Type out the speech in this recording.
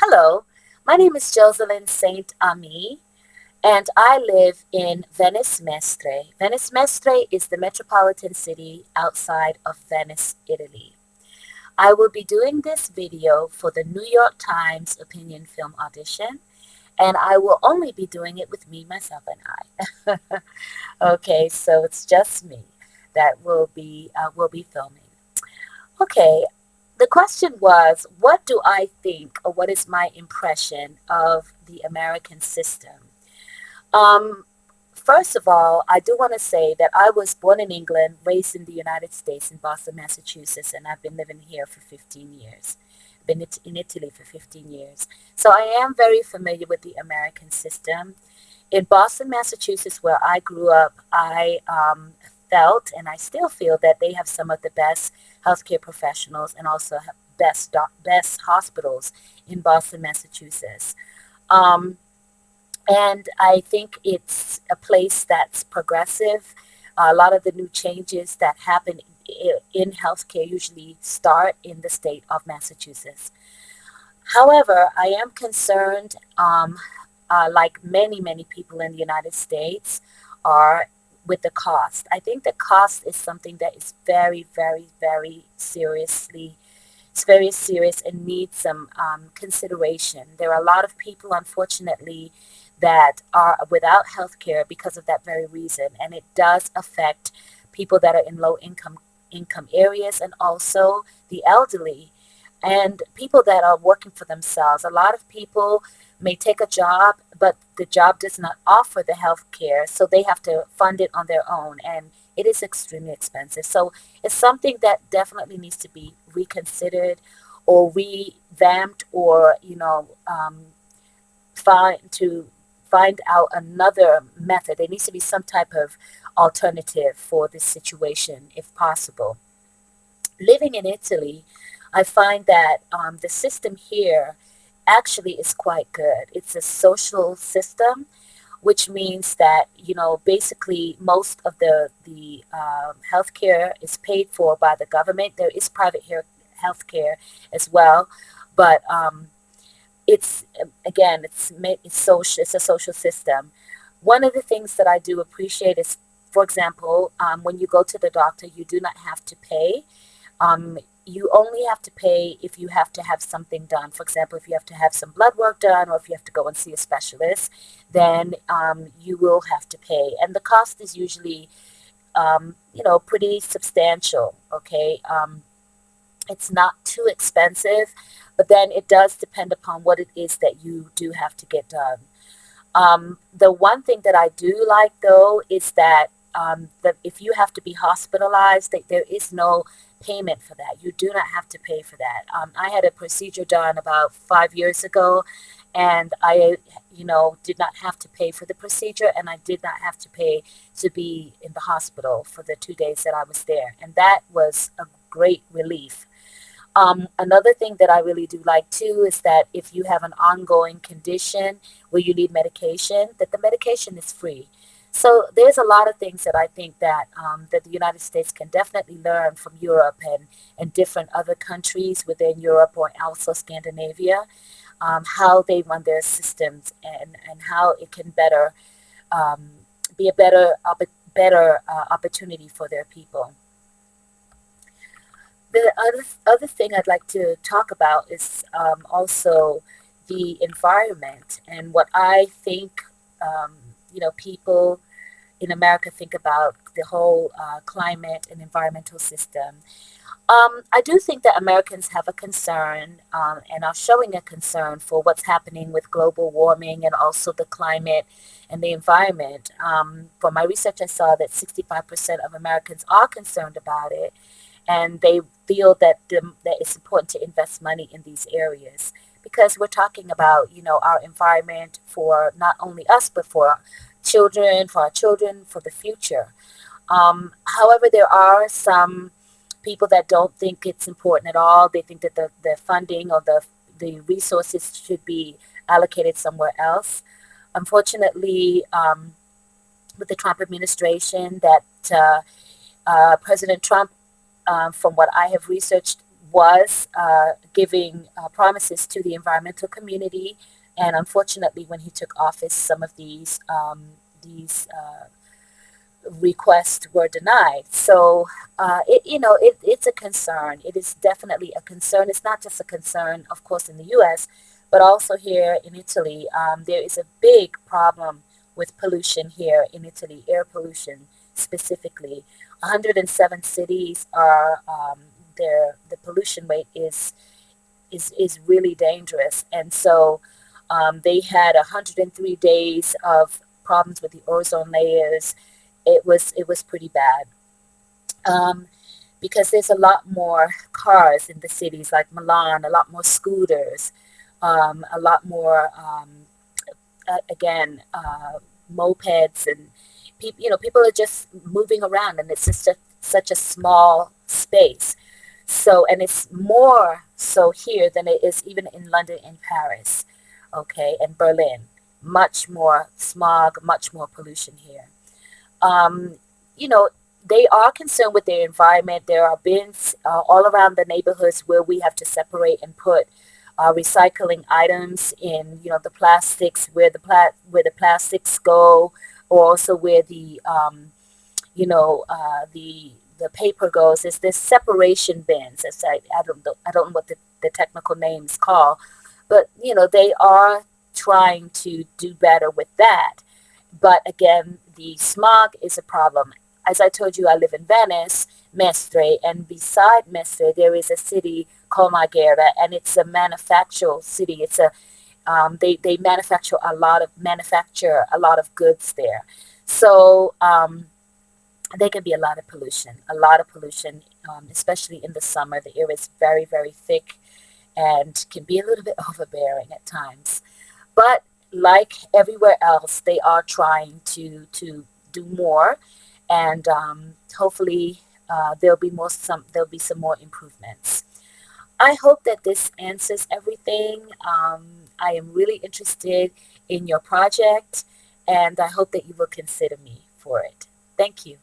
Hello, my name is Jocelyn Saint Ami, and I live in Venice Mestre. Venice Mestre is the metropolitan city outside of Venice, Italy. I will be doing this video for the New York Times Opinion Film Audition, and I will only be doing it with me, myself, and I. Okay, so it's just me that will be filming. Okay, the question was, what do I think or what is my impression of the American system? Um, First of all, I do want to say that I was born in England, raised in the United States in Boston, Massachusetts, and I've been living here for 15 years. Been in Italy for 15 years. So I am very familiar with the American system. In Boston, Massachusetts, where I grew up, I felt and I still feel that they have some of the best healthcare professionals and also best hospitals in Boston, Massachusetts. Um, and I think it's a place that's progressive. A lot of the new changes that happen in healthcare usually start in the state of Massachusetts. However, I am concerned, like many people in the United States are, with the cost. I think the cost is something that is very seriously it's very serious and needs some consideration. There are a lot of people, unfortunately, that are without health care because of that very reason, and it does affect people that are in low income areas and also the elderly and people that are working for themselves. A lot of people may take a job, but the job does not offer the health care, so they have to fund it on their own, and it is extremely expensive. So it's something that definitely needs to be reconsidered or revamped, or find out another method. There needs to be some type of alternative for this situation, if possible. Living in Italy, I find that the system here actually is quite good. It's a social system, which means that basically most of the healthcare is paid for by the government. There is private healthcare as well, but it's again it's social. It's a social system. One of the things that I do appreciate is, for example, when you go to the doctor, you do not have to pay. You only have to pay if you have to have something done. For example, if you have to have some blood work done or if you have to go and see a specialist, then you will have to pay. And the cost is usually, pretty substantial, okay? It's not too expensive, but then it does depend upon what it is that you do have to get done. The one thing that I do like, though, is that if you have to be hospitalized, that there is no payment for that. You do not have to pay for that. I had a procedure done about 5 years ago, and I, did not have to pay for the procedure, and I did not have to pay to be in the hospital for the 2 days that I was there, and that was a great relief. Another thing that I really do like too is that if you have an ongoing condition where you need medication, that the medication is free. So there's a lot of things that I think that the United States can definitely learn from Europe and different other countries within Europe or also Scandinavia, how they run their systems and how it can um, be a better opportunity for their people. The other thing I'd like to talk about is also the environment and what I think people in America think about the whole climate and environmental system. I do think that Americans have a concern and are showing a concern for what's happening with global warming and also the climate and the environment. From my research, I saw that 65% of Americans are concerned about it, and they feel that it's important to invest money in these areas because we're talking about our environment for not only us but for our children, for the future. However, there are some people that don't think it's important at all. They think that the funding or the resources should be allocated somewhere else. Unfortunately, with the Trump administration, that President Trump, from what I have researched, was giving promises to the environmental community, and unfortunately, when he took office, some of these requests were denied. So, it's a concern. It is definitely a concern. It's not just a concern, of course, in the U.S., but also here in Italy. There is a big problem with pollution here in Italy, air pollution specifically. 107 cities are the pollution rate is really dangerous, and so they had 103 days of problems with the ozone layers. It was pretty bad, um, because there's a lot more cars in the cities like Milan, a lot more scooters, a lot more again mopeds, and people are just moving around, and it's just such a small space. So, and it's more so here than it is even in London and Paris, okay, and Berlin. Much more smog, much more pollution here. um, you know, they are concerned with their environment. There are bins all around the neighborhoods where we have to separate and put recycling items in, the plastics where where the plastics go, or also where the paper goes. Is this separation bins? It's like, I don't know what the technical names call, but they are trying to do better with that. But again, the smog is a problem. As I told you, I live in Venice, Mestre, and beside Mestre, there is a city called Marghera, and it's a manufacturing city. They manufacture a lot of goods there. So there can be a lot of pollution, especially in the summer. The air is very, very thick and can be a little bit overbearing at times. But like everywhere else, they are trying to do more, and hopefully there'll be some more improvements. I hope that this answers everything. I am really interested in your project, and I hope that you will consider me for it. Thank you.